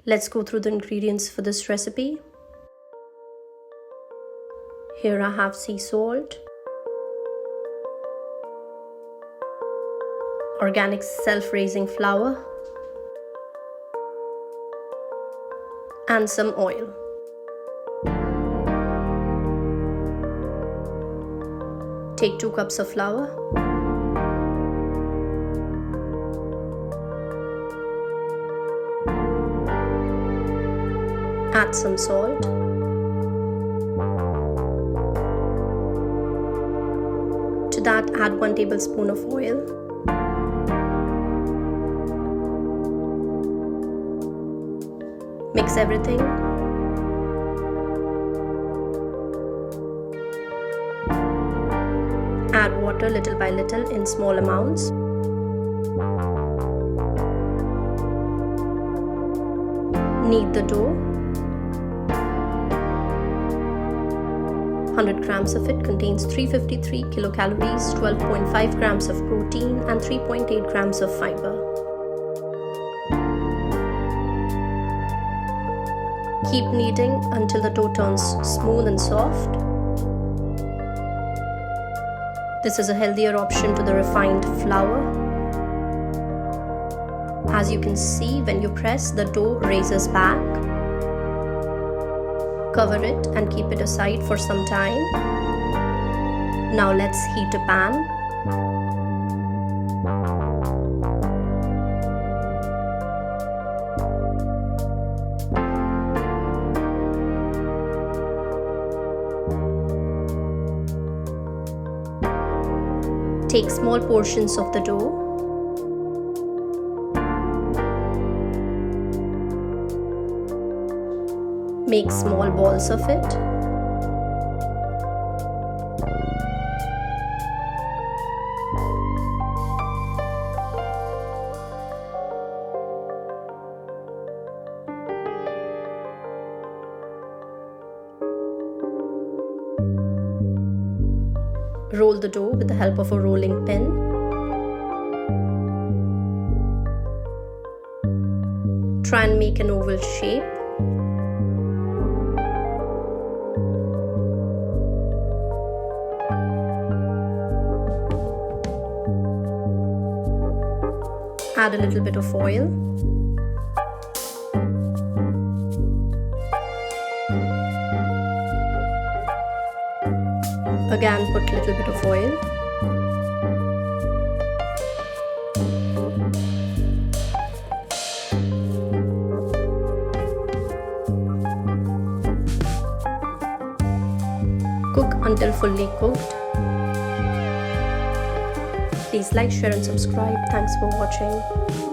Let's go through the ingredients for this recipe. Here I have sea salt, organic self-raising flour, and some oil. Take 2 cups of flour, add some salt, to that add 1 tablespoon of oil, mix everything. Add water little by little in small amounts. Knead the dough. 100 grams of it contains 353 kilocalories, 12.5 grams of protein and 3.8 grams of fiber. Keep kneading until the dough turns smooth and soft. This is a healthier option to the refined flour. As you can see, when you press, the dough raises back. Cover it and keep it aside for some time. Now let's heat a pan. Take small portions of the dough. Make small balls of it. Roll the dough with the help of a rolling pin. Try and make an oval shape. Add a little bit of oil. Again, put a little bit of oil. Cook until fully cooked. Please like, share and subscribe. Thanks for watching.